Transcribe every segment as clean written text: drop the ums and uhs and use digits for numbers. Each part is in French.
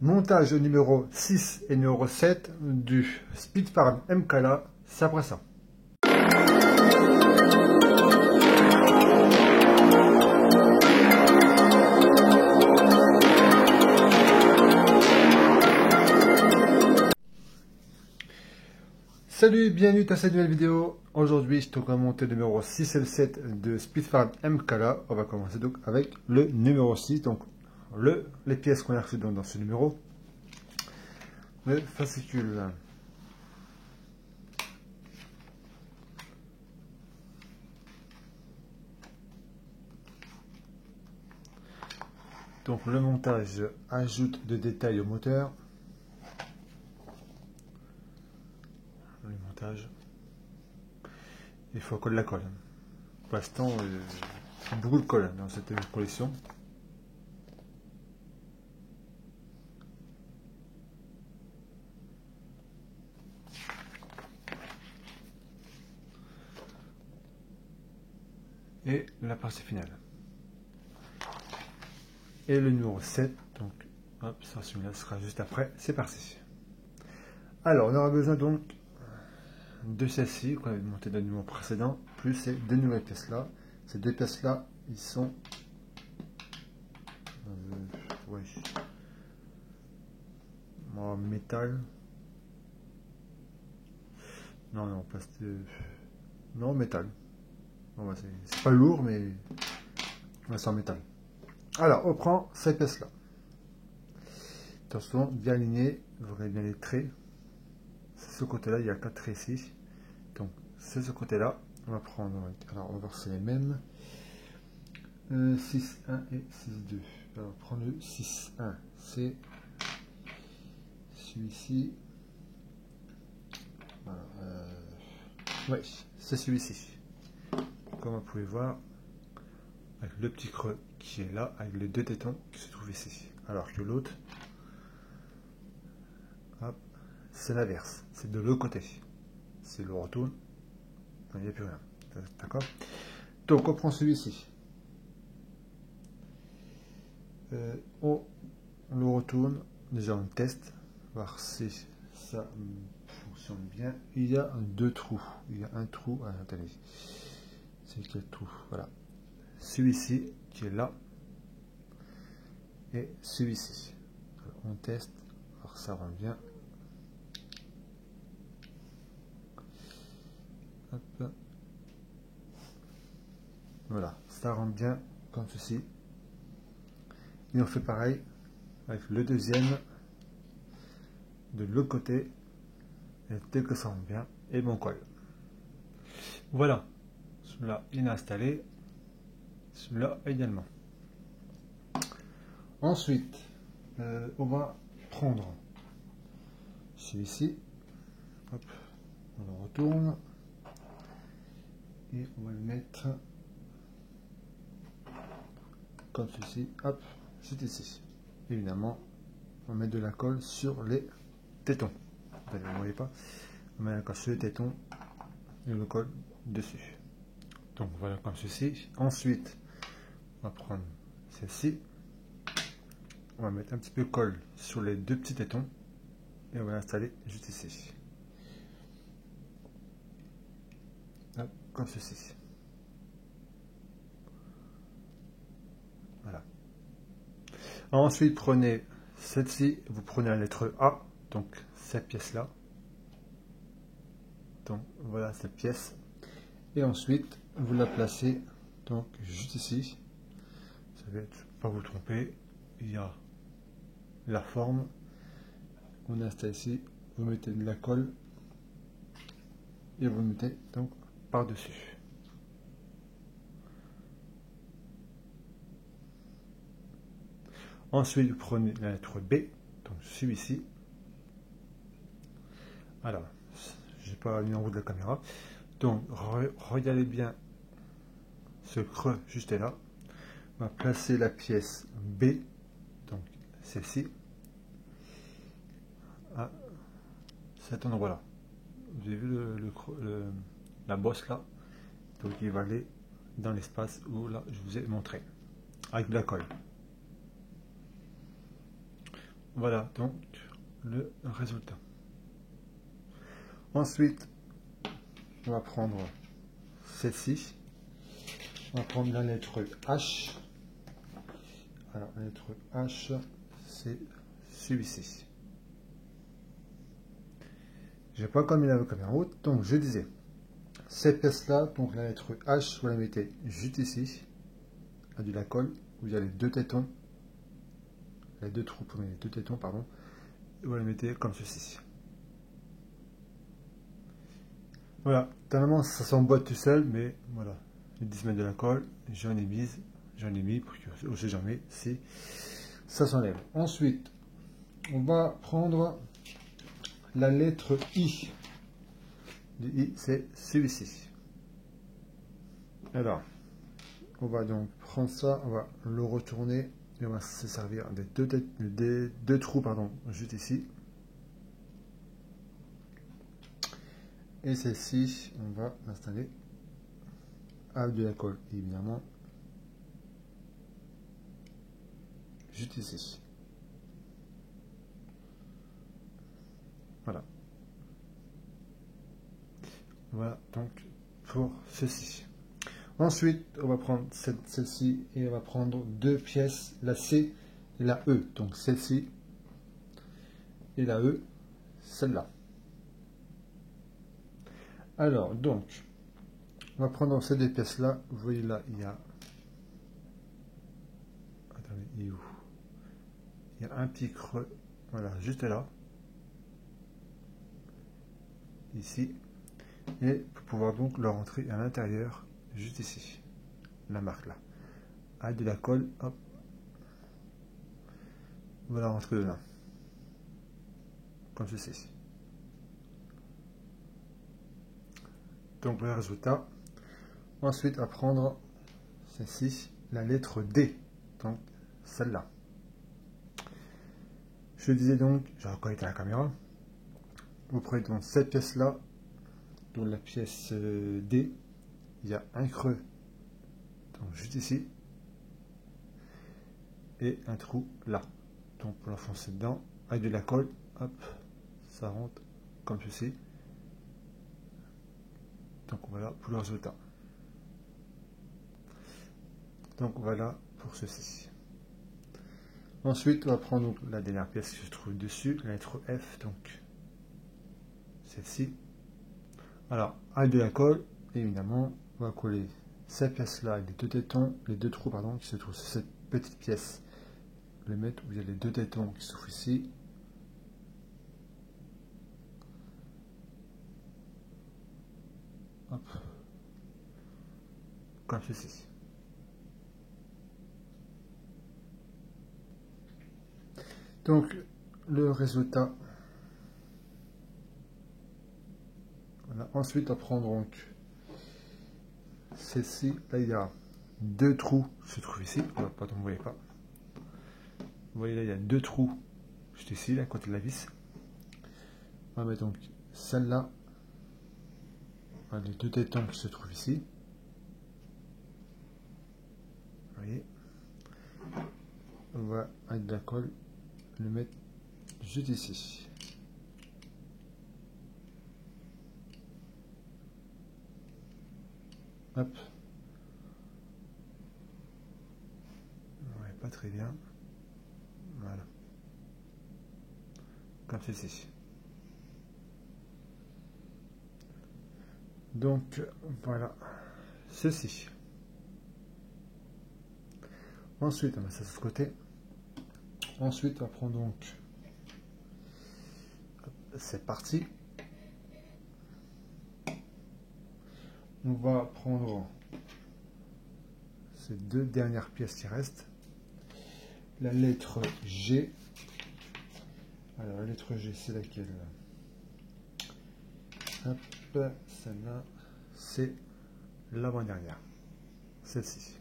Montage numéro 6 et numéro 7 du Speedfarm MKLA, c'est après ça. Salut, bienvenue dans cette nouvelle vidéo. Aujourd'hui, je te monter le numéro 6 et le 7 de Speedfarm MKLA. On va commencer donc avec le numéro 6, donc les pièces qu'on a reçues dans ce numéro. Le fascicule. Donc le montage ajoute de détails au moteur. Le montage. Il faut coller la colle. Pour l'instant, beaucoup de colle dans cette collection. Et la partie finale. Et le numéro 7, donc hop, ça celui-là sera juste après, c'est parti. Alors on aura besoin donc de celle-ci qu'on avait monté dans le numéro précédent, plus ces deux nouvelles pièces là. Ces deux pièces là, ils sont ouais, en métal. Non, pas non, métal. Bon, c'est pas lourd, mais c'est en métal. Alors, on prend cette pièce-là. Attention, bien aligné, vous regardez bien les traits. Ce côté-là, il y a 4 traits ici. Donc, c'est ce côté-là. On va prendre, alors on va voir si c'est les mêmes. 6.1 et 6.2. Alors, on prend le 6.1. C'est celui-ci. Voilà, ouais, c'est celui-ci. Comme vous pouvez voir, avec le petit creux qui est là, avec les deux tétons qui se trouvent ici. Alors que l'autre, c'est l'inverse, c'est de l'autre côté. Si le retourne, il n'y a plus rien. D'accord? Donc on prend celui-ci. On le retourne, déjà on teste, voir si ça fonctionne bien. Il y a deux trous. Il y a un trou, attendez, c'est quel trou? Voilà. Celui-ci qui est là et celui-ci. On teste, alors ça rend bien. Hop. Voilà, ça rentre bien comme ceci. Et on fait pareil avec le deuxième de l'autre côté. Et dès que ça rentre bien, et bon colle. Voilà, celui-là il est installé, celui-là également. Ensuite, on va prendre celui-ci, hop, on le retourne et on va le mettre comme ceci, hop, juste ici. Évidemment, on met de la colle sur les tétons. Vous ne voyez pas, on met la colle sur les tétons et on le colle dessus. Donc voilà comme ceci. Ensuite, on va prendre celle-ci. On va mettre un petit peu de colle sur les deux petits tétons et on va l'installer juste ici. Hop, comme ceci. Voilà. Ensuite, prenez celle-ci, vous prenez la lettre A, donc cette pièce-là. Donc voilà cette pièce. Et ensuite, vous la placez donc juste ici. Ça va être, pas vous tromper, il y a la forme. On installe ici, vous mettez de la colle et vous mettez donc par-dessus. Ensuite, vous prenez la lettre B, donc celui-ci. Alors, j'ai pas mis en haut de la caméra. Donc, regardez bien ce creux juste là. On va placer la pièce B, donc celle-ci, à cet endroit-là. Vous avez vu la bosse là? Donc, il va aller dans l'espace où là je vous ai montré, avec de la colle. Voilà donc le résultat. Ensuite, on va prendre celle-ci. On va prendre la lettre H. Alors, la lettre H, c'est celui-ci. Je n'ai pas comme il avait comme en haute, donc je disais, cette pièce-là, donc la lettre H, vous la mettez juste ici, à de la colle, où il y a les deux tétons, les deux trous pour les deux tétons, pardon, et vous la mettez comme ceci. Voilà, normalement ça s'emboîte tout seul, mais voilà, les 10 mètres de la colle, j'en ai mis pour que on ne sait jamais si ça s'enlève. Ensuite, on va prendre la lettre I. Le I, c'est celui-ci. Alors, on va donc prendre ça, on va le retourner et on va se servir des deux trous, pardon, juste ici. Et celle-ci, on va l'installer avec de la colle, évidemment, juste ici. Voilà. Voilà donc pour ceci. Ensuite, on va prendre celle-ci et on va prendre deux pièces, la C et la E. Donc celle-ci et la E, celle-là. Alors, donc, on va prendre ces deux pièces-là. Vous voyez là, il y a... Attendez, il est où? Il y a un petit creux. Voilà, juste là. Ici. Et pour pouvoir donc le rentrer à l'intérieur, juste ici. La marque là. Avec de la colle, hop. On va la rentrer dedans. Comme ceci. Donc le résultat. Ensuite, à prendre celle-ci, la lettre D. Donc celle-là. Je disais donc, j'ai reconnecté la caméra. Vous prenez donc cette pièce-là, donc la pièce D. Il y a un creux, donc juste ici, et un trou là. Donc pour l'enfoncer dedans, avec de la colle, hop, ça rentre comme ceci. Donc voilà pour le résultat. Donc voilà pour ceci. Ensuite, on va prendre donc la dernière pièce qui se trouve dessus, la lettre F, donc celle-ci. Alors, avec de la colle, évidemment, on va coller cette pièce-là avec les deux tétons, les deux trous, pardon, qui se trouvent sur cette petite pièce. Le mettre où il y a les deux tétons qui se trouvent ici. Hop. Comme ceci. Donc, le résultat. Voilà. Ensuite, on va prendre donc celle-ci. Là, il y a deux trous qui se trouvent ici. Voilà, pardon, vous ne voyez pas. Vous voyez là, il y a deux trous juste ici, là, à côté de la vis. On va mettre donc celle-là. Les deux tétons qui se trouvent ici. Vous voyez. On va, avec de la colle, le mettre juste ici. Hop. Ouais, pas très bien. Voilà. Comme ceci. Donc, voilà. Ceci. Ensuite, on met ça de ce côté. Ensuite, on va prendre donc cette partie. On va prendre ces deux dernières pièces qui restent. La lettre G. Alors, la lettre G, c'est laquelle? Hop, celle-là, c'est l'avant-dernière. Celle-ci.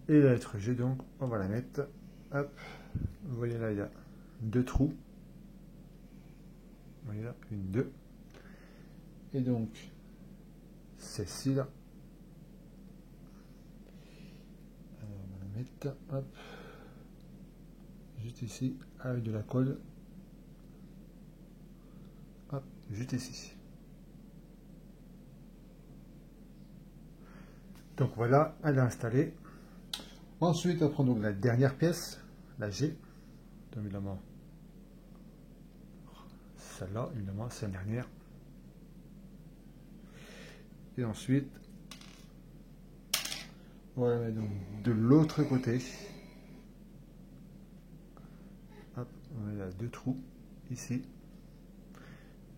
Et la lettre G, donc, on va la mettre. Hop, vous voyez là, il y a deux trous. Vous voyez là, une, deux. Et donc, celle-ci là. Alors, on va la mettre, hop, juste ici, avec de la colle. Hop, juste ici. Donc voilà, elle est installée. Ensuite, on prend donc la dernière pièce, la G. Donc, évidemment, celle-là, évidemment, c'est la dernière. Et ensuite, on va la mettre donc de l'autre côté. Hop, on a deux trous ici.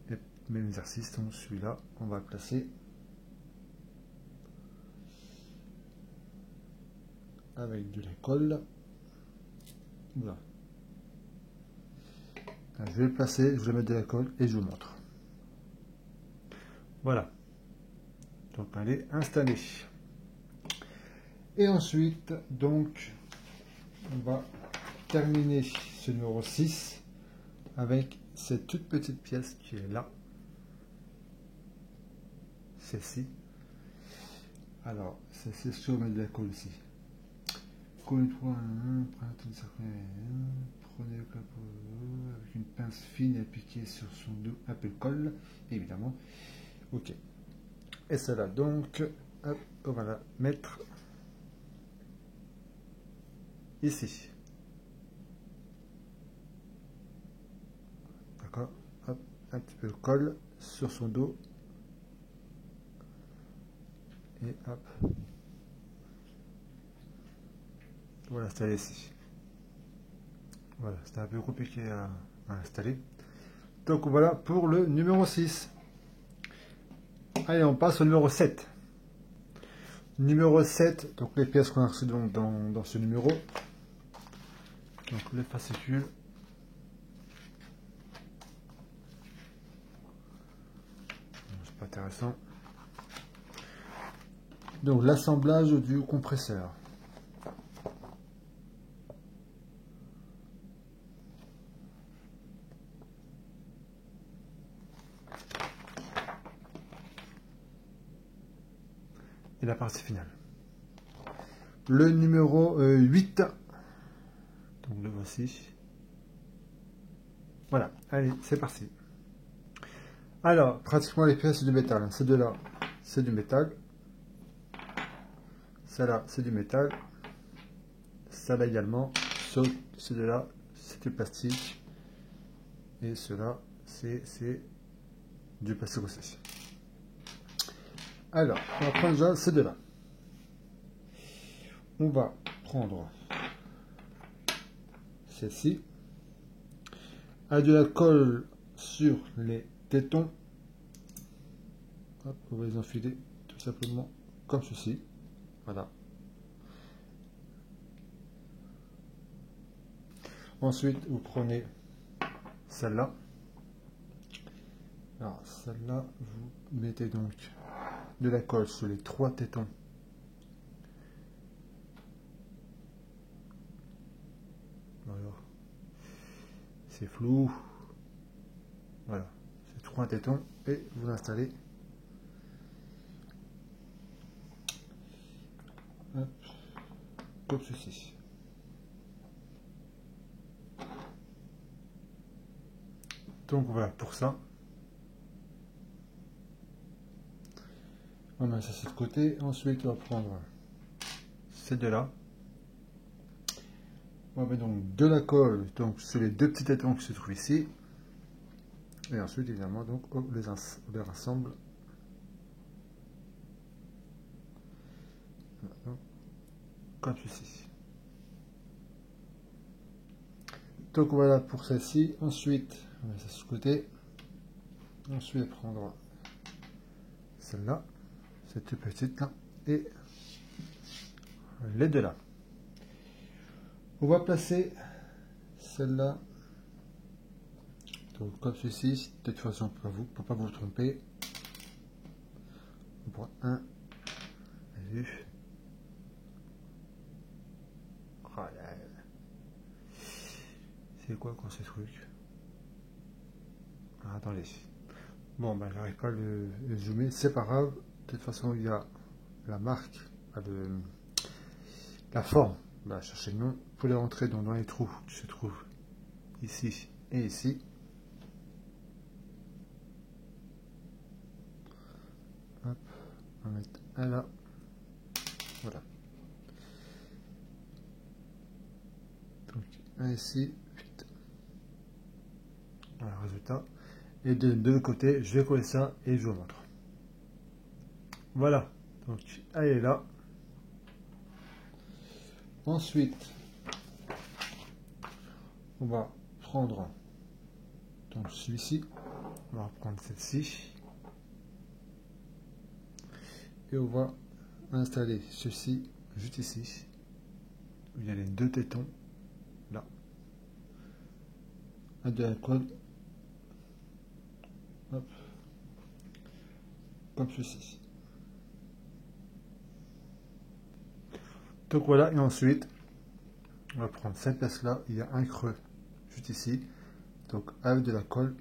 Et même exercice, donc celui-là, on va le placer avec de la colle. Voilà. Je vais le placer, je vais mettre de la colle et je vous montre. Voilà. Donc elle est installée. Et ensuite, donc, on va terminer ce numéro 6 avec cette toute petite pièce qui est là. Celle-ci. Alors, c'est ce qu'on met de la colle ici. Prenez le capot avec une pince fine et appliquée sur son dos, un peu de colle, évidemment. Ok. Et celle-là, donc, hop, on va la mettre ici. D'accord. Hop, un petit peu de colle sur son dos. Et hop. Voilà, installer ici. Voilà, c'était un peu compliqué à installer. Donc voilà pour le numéro 6. Allez, on passe au numéro 7. Numéro 7, donc les pièces qu'on a reçues dans ce numéro. Donc les fascicules. C'est pas intéressant. Donc l'assemblage du compresseur. Et la partie finale. Le numéro 8. Donc le voici. Voilà, allez, c'est parti. Alors, pratiquement les pièces, c'est du métal. Ces deux-là, c'est du métal. Celle-là, c'est du métal. Celle-là également. Ces deux-là, c'est du plastique. Et cela, c'est du plastique aussi. Alors, on va prendre déjà ces deux-là. On va prendre celle-ci. Avec de la colle sur les tétons. Hop, on va les enfiler tout simplement comme ceci. Voilà. Ensuite, vous prenez celle-là. Alors, celle-là, vous mettez donc de la colle sur les trois tétons. Voilà. C'est flou. Voilà. C'est trois tétons et vous l'installez. Hop, comme ceci. Donc voilà pour ça. On met ça sur le côté. Ensuite, on va prendre ces deux-là. On va mettre donc de la colle donc sur les deux petits tétons qui se trouvent ici. Et ensuite, évidemment, donc on les rassemble. Comme ceci. Donc voilà pour celle-ci. Ensuite, on met ça sur le côté. Ensuite, prendre celle-là, cette toute petite là, et les deux là. On va placer celle-là, donc comme ceci. De toute façon, pour pas vous tromper, on prend un, vu. Oh là là. C'est quoi ces trucs? Ah, attendez. Bon, ben, j'arrive pas à le zoomer, c'est pas grave. De toute façon, il y a la marque, la forme bah, chercher le nom, vous pouvez rentrer dans les trous qui se trouvent ici et ici. Hop, on va mettre un là, voilà. Donc un ici, voilà le résultat. Et de l'autre côté, je vais coller ça et je vous montre. Voilà, donc elle est là. Ensuite, on va prendre donc celui-ci, on va prendre celle-ci et on va installer ceci juste ici où il y a les deux tétons là, un de la colle, hop, comme ceci. Donc voilà, et ensuite on va prendre cette place là, il y a un creux juste ici, donc avec de la colle,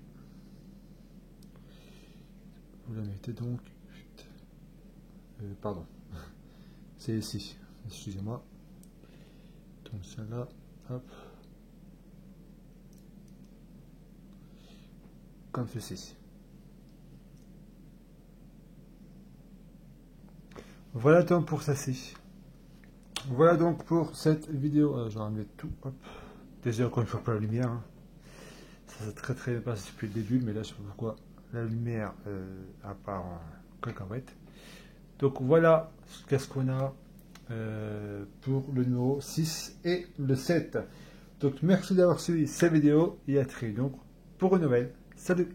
vous la mettez donc, pardon, c'est ici, excusez-moi, donc celle-là, hop, comme ceci. Voilà donc pour ceci. Voilà donc pour cette vidéo. Je vais enlever tout. Hop. Déjà encore une fois pour la lumière. Hein. Ça s'est très bien passé depuis le début, mais là je sais pas pourquoi la lumière à part en cacahuète. Donc voilà qu'est-ce qu'on a pour le numéro 6 et le 7. Donc merci d'avoir suivi cette vidéo et à très vite donc pour une nouvelle. Salut!